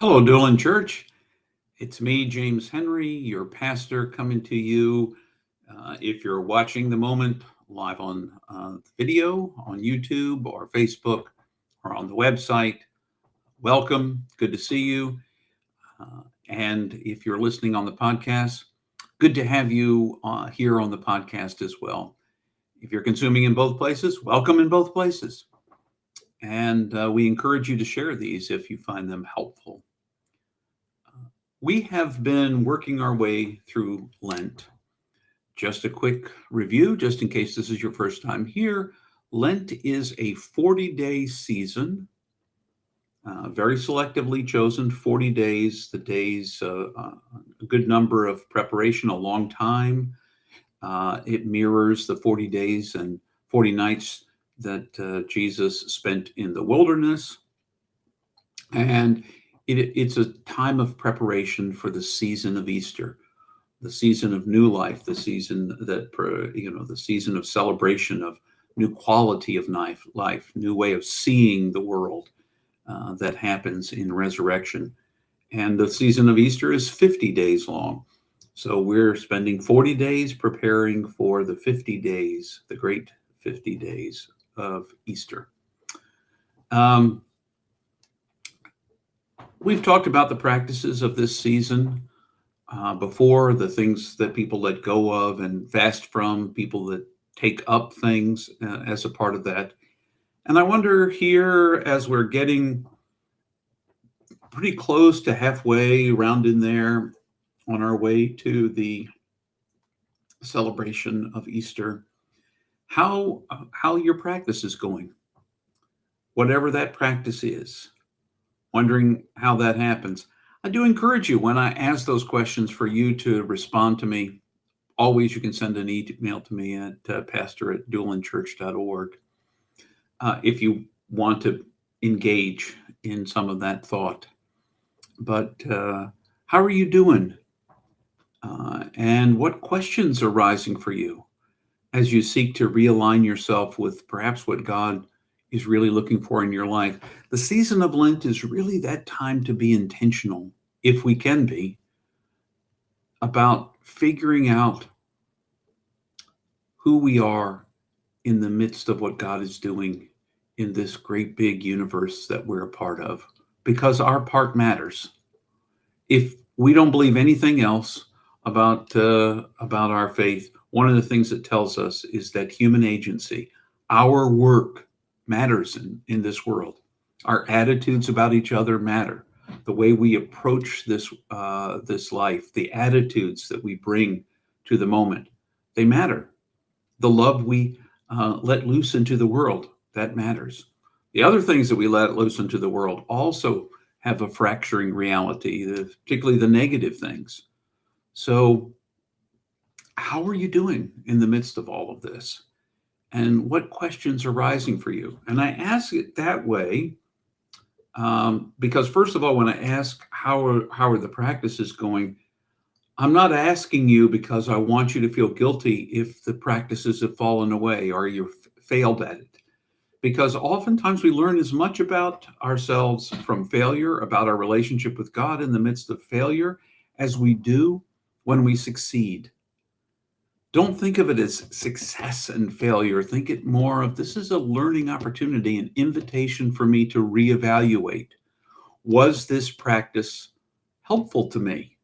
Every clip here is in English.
Hello, Dolan Church. It's me, James Henry, your pastor, coming to you. If you're watching the moment live on video on YouTube or Facebook or on the website, welcome. Good to see you. And if you're listening on the podcast, good to have you here on the podcast as well. If you're consuming in both places, welcome in both places. And we encourage you to share these if you find them helpful. We have been working our way through Lent. Just a quick review, just in case this is your first time here. Lent is a 40-day season, very selectively chosen, 40 days, the days, a good number of preparation, a long time. It mirrors the 40 days and 40 nights that Jesus spent in the wilderness. And it's a time of preparation for the season of Easter, the season of new life, the season the season of celebration of new quality of life, new way of seeing the world that happens in resurrection. And the season of Easter is 50 days long. So we're spending 40 days preparing for the 50 days, the great 50 days of Easter. We've talked about the practices of this season before, the things that people let go of and fast from, people that take up things as a part of that. And I wonder here, as we're getting pretty close to halfway around in there on our way to the celebration of Easter, how your practice is going, whatever that practice is. Wondering how that happens. I do encourage you when I ask those questions for you to respond to me. Always, you can send an email to me at pastor@dulanchurch.org if you want to engage in some of that thought. But how are you doing? And what questions are rising for you as you seek to realign yourself with perhaps what God is really looking for in your life? The season of Lent is really that time to be intentional, if we can be, about figuring out who we are in the midst of what God is doing in this great big universe that we're a part of, because our part matters. If we don't believe anything else about our faith, one of the things it tells us is that human agency, our work, matters in this world. Our attitudes about each other matter. The way we approach this life, the attitudes that we bring to the moment, they matter. The love we let loose into the world, that matters. The other things that we let loose into the world also have a fracturing reality, particularly the negative things. So how are you doing in the midst of all of this? And what questions are rising for you? And I ask it that way because, first of all, when I ask how are the practices going, I'm not asking you because I want you to feel guilty if the practices have fallen away or you've failed at it. Because oftentimes we learn as much about ourselves from failure, about our relationship with God in the midst of failure, as we do when we succeed. Don't think of it as success and failure. Think it more of, this is a learning opportunity, an invitation for me to reevaluate. Was this practice helpful to me?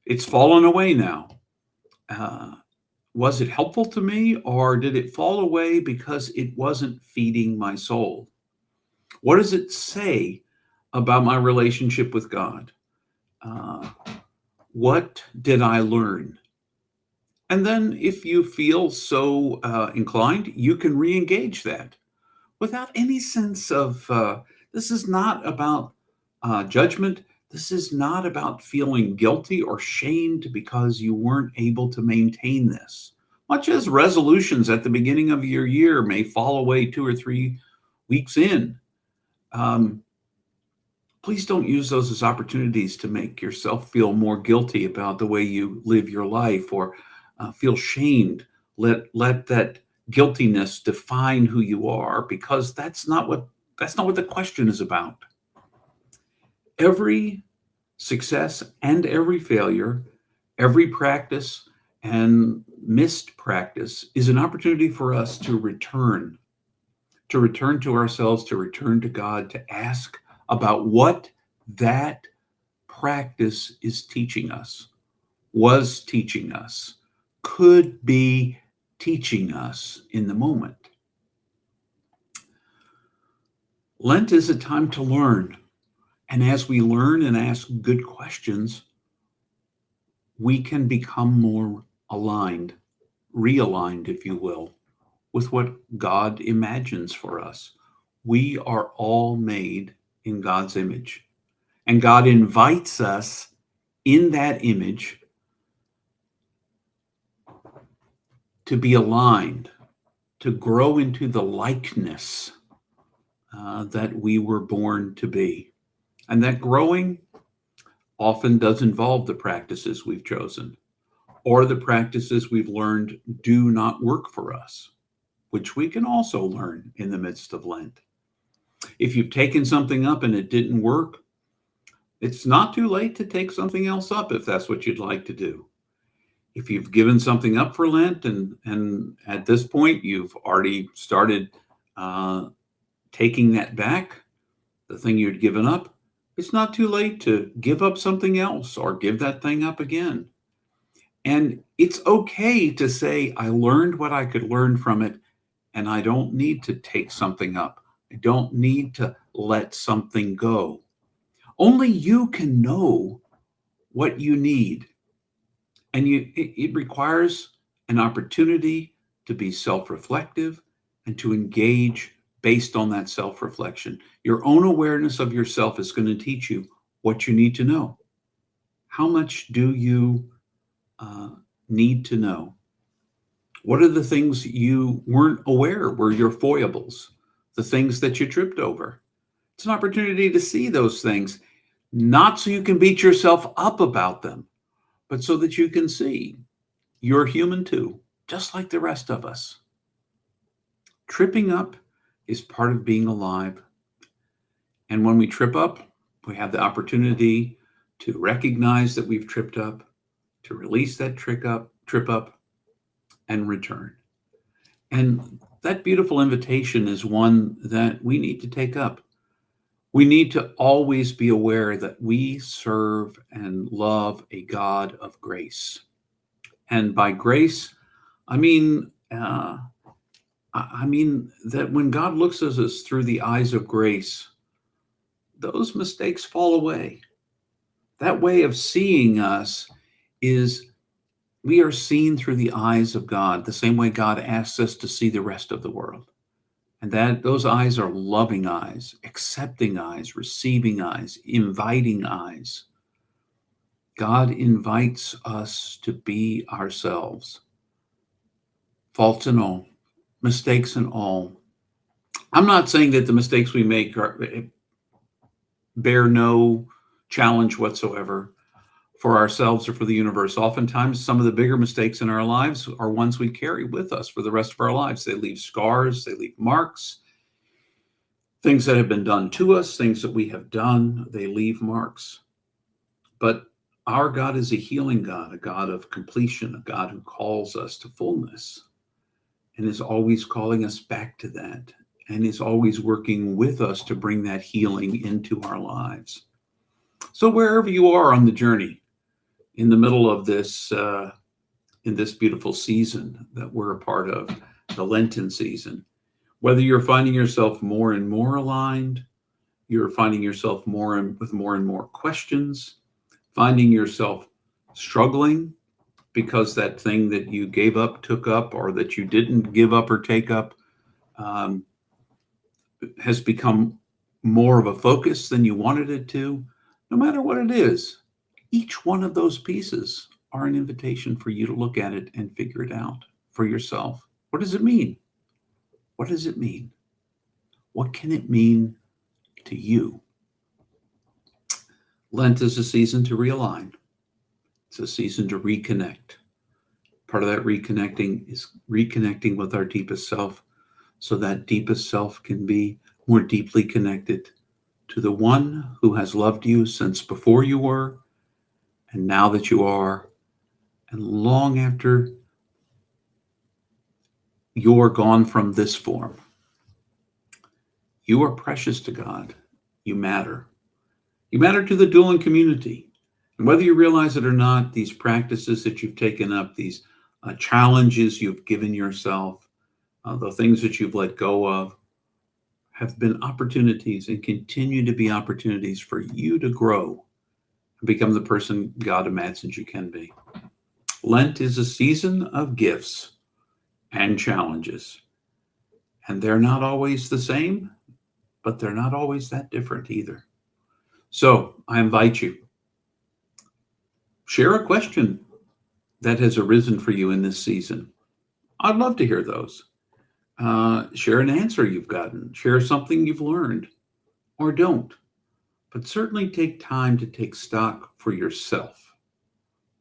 It's fallen away now. Was it helpful to me, or did it fall away because it wasn't feeding my soul? What does it say about my relationship with God? What did I learn? And then if you feel so inclined, you can re-engage that without any sense of, this is not about judgment. This is not about feeling guilty or shamed because you weren't able to maintain this. Much as resolutions at the beginning of your year may fall away 2 or 3 weeks in, please don't use those as opportunities to make yourself feel more guilty about the way you live your life or feel shamed. Let that guiltiness define who you are, because that's not what the question is about. Every Success and every failure, every practice and missed practice is an opportunity for us to return to ourselves, to return to God, to ask about what that practice is teaching us, was teaching us, could be teaching us in the moment. Lent is a time to learn. And as we learn and ask good questions, we can become more aligned, realigned, if you will, with what God imagines for us. We are all made in God's image, and God invites us in that image to be aligned, to grow into the likeness that we were born to be. And that growing often does involve the practices we've chosen, or the practices we've learned do not work for us, which we can also learn in the midst of Lent. If you've taken something up and it didn't work, it's not too late to take something else up if that's what you'd like to do. If you've given something up for Lent and at this point you've already started taking that back, the thing you'd given up, it's not too late to give up something else or give that thing up again. And it's okay to say, I learned what I could learn from it, and I don't need to take something up. I don't need to let something go. Only you can know what you need. And it requires an opportunity to be self-reflective and to engage based on that self-reflection. Your own awareness of yourself is going to teach you what you need to know. How much do you need to know? What are the things you weren't aware were your foibles, the things that you tripped over? It's an opportunity to see those things, not so you can beat yourself up about them, but so that you can see you're human too, just like the rest of us. Tripping up is part of being alive. And when we trip up, we have the opportunity to recognize that we've tripped up, to release that trip up, and return. And that beautiful invitation is one that we need to take up. We need to always be aware that we serve and love a God of grace. And by grace, I mean that when God looks at us through the eyes of grace, those mistakes fall away. That way of seeing us is we are seen through the eyes of God, the same way God asks us to see the rest of the world. And that those eyes are loving eyes, accepting eyes, receiving eyes, inviting eyes. God invites us to be ourselves, faults and all, mistakes and all. I'm not saying that the mistakes we make bear no challenge whatsoever for ourselves or for the universe. Oftentimes, some of the bigger mistakes in our lives are ones we carry with us for the rest of our lives. They leave scars, they leave marks, things that have been done to us, things that we have done, they leave marks. But our God is a healing God, a God of completion, a God who calls us to fullness and is always calling us back to that and is always working with us to bring that healing into our lives. So wherever you are on the journey, in the middle of this, in this beautiful season that we're a part of, the Lenten season, whether you're finding yourself more and more aligned, you're finding yourself with more and more questions, finding yourself struggling because that thing that you gave up, took up, or that you didn't give up or take up has become more of a focus than you wanted it to. No matter what it is, each one of those pieces are an invitation for you to look at it and figure it out for yourself. What does it mean? What does it mean? What can it mean to you? Lent is a season to realign. It's a season to reconnect. Part of that reconnecting is reconnecting with our deepest self, so that deepest self can be more deeply connected to the one who has loved you since before you were, and now that you are, and long after you're gone from this form, you are precious to God. You matter. You matter to the dueling community. And whether you realize it or not, these practices that you've taken up, these challenges you've given yourself, the things that you've let go of, have been opportunities and continue to be opportunities for you to grow and become the person God imagines you can be. Lent is a season of gifts and challenges, and they're not always the same, but they're not always that different either. So I invite you, share a question that has arisen for you in this season. I'd love to hear those. Share an answer you've gotten, share something you've learned, or don't. But certainly take time to take stock for yourself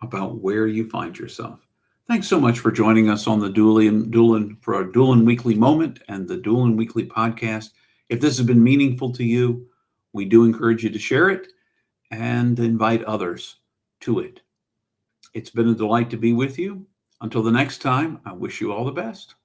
about where you find yourself. Thanks so much for joining us on the for our Doolin Weekly Moment and the Doolin Weekly Podcast. If this has been meaningful to you, we do encourage you to share it and invite others to it. It's been a delight to be with you. Until the next time, I wish you all the best.